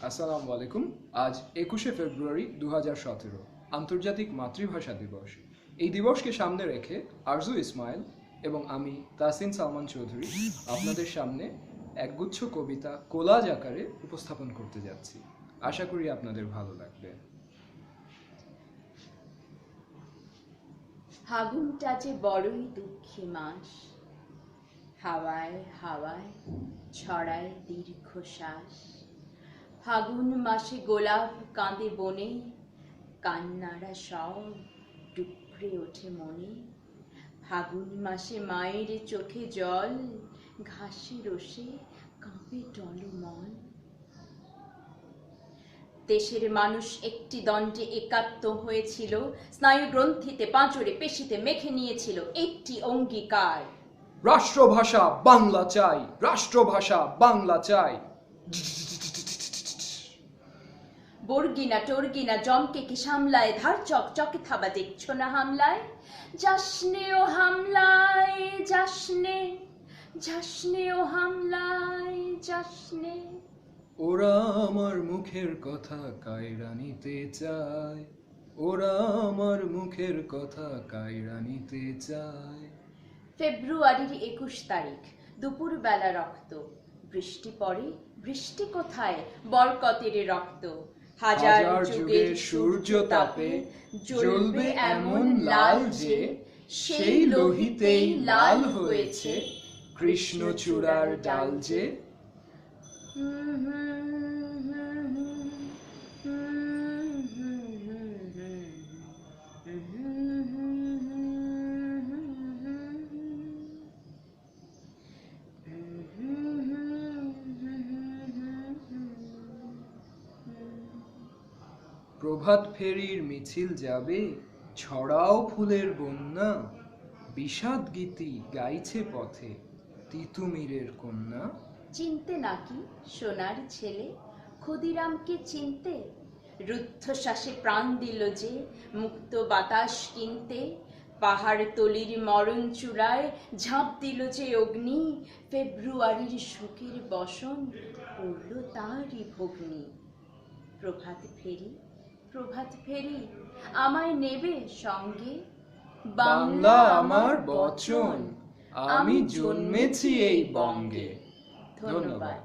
আসসালামু আলাইকুম। আজ 21শে ফেব্রুয়ারি 2017 আন্তর্জাতিক মাতৃভাষা দিবস। এই দিবসকে সামনে রেখে আরজু ইসমাইল এবং আমি তাসিন সালমান চৌধুরী আপনাদের সামনে একগুচ্ছ কবিতা কোলাজ আকারে উপস্থাপন করতে যাচ্ছি। আশা করি আপনাদের ভালো লাগবে। ফাগুনটা যে বড়ই দুঃখী মাস, হাওয়ায় হাওয়ায় ছড়ায় দীর্ঘশ্বাস। ফাগুন মাসে গোলাপ কাঁদে বনে, কান্নারা সব ডুকরে ওঠে মনে। ফাগুন মাসে মায়ের চোখে জল, ঘাসে রসে কাঁপে টলমল। দেশের মানুষ একটি দণ্ডে একাত্ম হয়েছিল, স্নায়ু গ্রন্থিতে পাঁজরে পেশিতে মেখে নিয়েছিল একটি অঙ্গীকার, রাষ্ট্রভাষা বাংলা চাই, রাষ্ট্রভাষা বাংলা চাই। বর্গিনা টর্গিনা জমকে কি সামলায়, ধার চকচকে থাবা দেখছো না হামলায়। যাসনে ও হামলায় যাসনে, যাসনে ও হামলায় যাসনে। ওরা আমার মুখের কথা কায়রা নিতে চায়, ওরা আমার মুখের কথা কায়রা নিতে চায়। ফেব্রুয়ারির 21 তারিখ, দুপুর বেলা রক্ত। বৃষ্টি পড়ে, বৃষ্টি কোথায়, বরকতের রক্ত। হাজার যুগের সূর্য তাপে জ্বলবে এমন লাল যে, সেই লোহিতেই লাল হয়েছে কৃষ্ণচূড়ার ডাল যে। প্রভাত ফেরির মিছিল যাবে, ছড়াও ফুলের বন্যা। বিষাদ গীতি গাইছে পথে তিতুমিরের কন্যা। চিনতে নাকি সোনার ছেলে, ক্ষুদিরামকে চিনতে? রুদ্ধশ্বাসে প্রাণ দিল যে মুক্ত বাতাস কিনতে। পাহাড় তলির মরণ চূড়ায় ঝাঁপ দিল যে অগ্নি, ফেব্রুয়ারির শোকের বসন পড়ল তারই ভগ্নি। প্রভাত ফেরি, প্রভাত ফেরি, আমায় নেবে সঙ্গে? বাংলা আমার বচন, আমি জন্মেছি এই বঙ্গে। ধন্যবাদ।